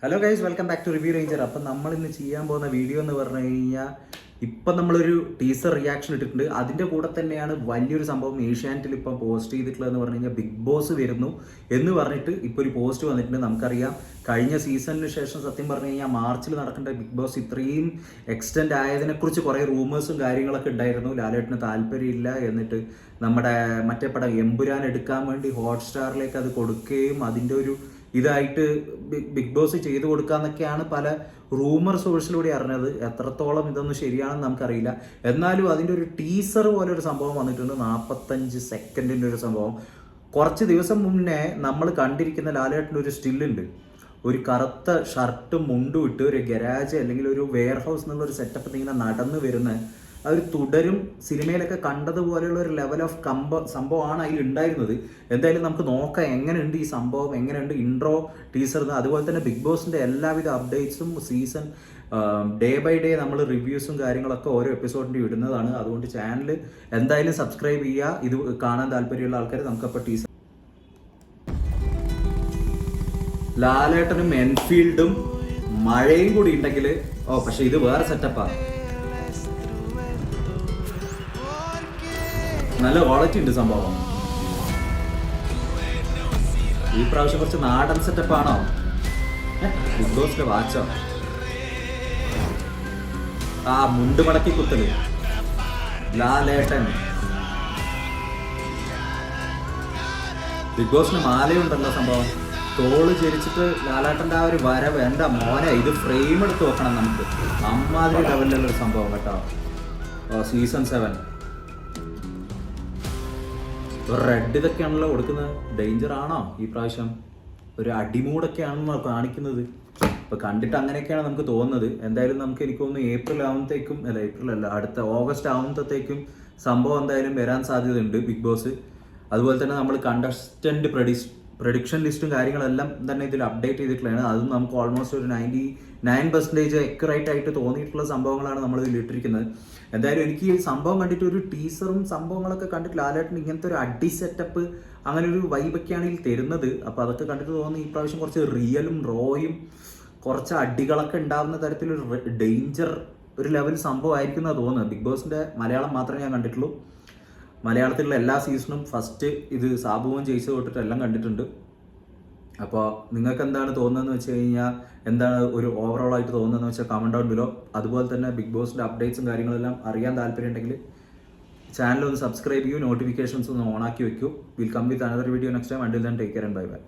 Hello guys, welcome back to review ranger. അപ്പം നമ്മൾ ഇന്ന് ചെയ്യാൻ പോകുന്ന വീഡിയോ എന്ന് പറഞ്ഞു കഴിഞ്ഞാൽ ഇപ്പം നമ്മളൊരു ടീസർ റിയാക്ഷൻ ഇട്ടിട്ടുണ്ട്. അതിൻ്റെ കൂടെ തന്നെയാണ് വലിയൊരു സംഭവം ഏഷ്യാനെറ്റിൽ ഇപ്പം പോസ്റ്റ് ചെയ്തിട്ടുള്ളതെന്ന് പറഞ്ഞു കഴിഞ്ഞാൽ ബിഗ് ബോസ് വരുന്നു എന്ന് പറഞ്ഞിട്ട് ഇപ്പോൾ ഒരു പോസ്റ്റ് വന്നിട്ടുണ്ട്. നമുക്കറിയാം കഴിഞ്ഞ സീസണിന് ശേഷം സത്യം പറഞ്ഞു കഴിഞ്ഞാൽ മാർച്ചിൽ നടക്കേണ്ട ബിഗ് ബോസ് ഇത്രയും എക്സ്റ്റെൻഡ് ആയതിനെക്കുറിച്ച് കുറേ റൂമേഴ്സും കാര്യങ്ങളൊക്കെ ഉണ്ടായിരുന്നു. ലാലേട്ടന് താല്പര്യമില്ല, എന്നിട്ട് നമ്മുടെ മറ്റേ പടം എമ്പുരാൻ എടുക്കാൻ വേണ്ടി ഹോട്ട്സ്റ്റാറിലേക്ക് അത് കൊടുക്കുകയും അതിൻ്റെ ഒരു ഇതായിട്ട് ബിഗ് ബോസ് ചെയ്തു കൊടുക്കാന്നൊക്കെയാണ് പല റൂമർ സോഴ്സിലൂടെ അറിഞ്ഞത്. എത്രത്തോളം ഇതൊന്നും ശരിയാണെന്ന് നമുക്കറിയില്ല. എന്നാലും അതിൻ്റെ ഒരു ടീസർ പോലെ ഒരു സംഭവം വന്നിട്ടുണ്ട്. 45 സെക്കൻഡിൻ്റെ ഒരു സംഭവം. കുറച്ച് ദിവസം മുന്നേ നമ്മൾ കണ്ടിരിക്കുന്ന ലാലേട്ടൻ്റെ ഒരു സ്റ്റില്ലുണ്ട്. ഒരു കറുത്ത ഷർട്ടും മുണ്ടും ഇട്ട് ഒരു ഗരാജ് അല്ലെങ്കിൽ ഒരു വെയർ ഹൗസ് എന്നുള്ള ഒരു സെറ്റപ്പ് ഇങ്ങനെ നടന്നു വരുന്ന അവർ തുടരും സിനിമയിലൊക്കെ കണ്ടതുപോലെയുള്ള ഒരു ലെവൽ ഓഫ് സംഭവമാണ് അതിൽ ഉണ്ടായിരുന്നത്. എന്തായാലും നമുക്ക് നോക്കാം എങ്ങനെയുണ്ട് ഈ സംഭവം, എങ്ങനെയുണ്ട് ഇൻട്രോ ടീസർ. അതുപോലെ തന്നെ ബിഗ് ബോസിൻ്റെ എല്ലാവിധ അപ്ഡേറ്റ്സും സീസൺ ഡേ ബൈ ഡേ നമ്മൾ റിവ്യൂസും കാര്യങ്ങളൊക്കെ ഓരോ എപ്പിസോഡിൻ്റെ ഇടുന്നതാണ്. അതുകൊണ്ട് ചാനൽ എന്തായാലും സബ്സ്ക്രൈബ് ചെയ്യുക. ഇത് കാണാൻ താല്പര്യമുള്ള ആൾക്കാർ. നമുക്കപ്പോൾ ടീസർ ലാലേട്ടനും എൻഫീൽഡും മഴയും കൂടി ഉണ്ടെങ്കിൽ പക്ഷെ ഇത് വേറെ സെറ്റപ്പാണ്. നല്ല ക്വാളിറ്റി ഉണ്ട് സംഭവം. ഈ പ്രാവശ്യം കുറച്ച് നാടൻ സെറ്റപ്പാണോ? ബിഗ് ബോസിന്റെ വാച്ചോ? ആ മുണ്ട് മടക്കി കുത്തല് ലാലേട്ടൻ. ബിഗ് ബോസിന് മാലയുണ്ടല്ലോ സംഭവം. തോള് ചരിച്ചിട്ട് ലാലേട്ടൻ്റെ ആ ഒരു വരവ്. എൻ്റെ മോനെ, ഇത് ഫ്രെയിം എടുത്ത് നോക്കണം നമുക്ക്. അമ്മാതിരി ലെവലിലുള്ളൊരു സംഭവം കേട്ടോ. സീസൺ 7 റെഡ് ഇതൊക്കെയാണല്ലോ കൊടുക്കുന്നത്. ഡേഞ്ചർ ആണോ ഈ പ്രാവശ്യം? ഒരു അടിമൂടൊക്കെയാണെന്നോ കാണിക്കുന്നത്. ഇപ്പം കണ്ടിട്ട് അങ്ങനെയൊക്കെയാണ് നമുക്ക് തോന്നുന്നത്. എന്തായാലും എനിക്ക് തോന്നുന്നു ഏപ്രിൽ ആവുമ്പോഴത്തേക്കും അടുത്ത ഓഗസ്റ്റ് ആവുമ്പോഴത്തേക്കും സംഭവം എന്തായാലും വരാൻ സാധ്യതയുണ്ട് ബിഗ് ബോസ്. അതുപോലെ തന്നെ നമ്മൾ കണ്ടസ്റ്റന്റ് പ്രഡിക്ഷൻ ലിസ്റ്റും കാര്യങ്ങളെല്ലാം തന്നെ ഇതിൽ അപ്ഡേറ്റ് ചെയ്തിട്ടുള്ളതാണ്. അതും നമുക്ക് ഓൾമോസ്റ്റ് ഒരു 99% അക്യുറേറ്റ് ആയിട്ട് തോന്നിയിട്ടുള്ള സംഭവങ്ങളാണ് നമ്മൾ ഇതിൽ ഇട്ടിരിക്കുന്നത്. എന്തായാലും എനിക്ക് ഈ സംഭവം കണ്ടിട്ട് ഒരു ടീസറും സംഭവങ്ങളൊക്കെ കണ്ടിട്ട് ലാലേട്ടൻ ഇങ്ങനത്തെ ഒരു അടി സെറ്റപ്പ് അങ്ങനെ ഒരു വൈബൊക്കെയാണ് ഇതിൽ തരുന്നത്. അപ്പോൾ അതൊക്കെ കണ്ടിട്ട് തോന്നുന്നു ഈ പ്രാവശ്യം കുറച്ച് റിയലും റോയും കുറച്ച് അടികളൊക്കെ ഉണ്ടാകുന്ന തരത്തിലൊരു ഡേഞ്ചർ ഒരു ലെവൽ സംഭവമായിരിക്കും എന്നാണ് തോന്നുന്നത്. ബിഗ് ബോസിൻ്റെ മലയാളം മാത്രമേ ഞാൻ കണ്ടിട്ടുള്ളൂ. മലയാളത്തിലുള്ള എല്ലാ സീസണും ഫസ്റ്റ് ഇത് സാബുവും ജയിച്ചു തൊട്ടിട്ട് എല്ലാം കണ്ടിട്ടുണ്ട്. അപ്പോൾ നിങ്ങൾക്ക് എന്താണ് തോന്നുന്നതെന്ന് വെച്ച് കഴിഞ്ഞാൽ, എന്താണ് ഒരു ഓവറോൾ ആയിട്ട് തോന്നുന്നതെന്ന് വെച്ചാൽ കമൻറ്റ് ഡൗൺ ബിലോ. അതുപോലെ തന്നെ ബിഗ് ബോസിൻ്റെ അപ്ഡേറ്റ്സും കാര്യങ്ങളെല്ലാം അറിയാൻ താല്പര്യം ഉണ്ടെങ്കിൽ ചാനൽ ഒന്ന് സബ്സ്ക്രൈബ് ചെയ്യൂ, നോട്ടിഫിക്കേഷൻസ് ഒന്ന് ഓണാക്കി വെക്കൂ. Will come with another video next time. Until then take care and bye by.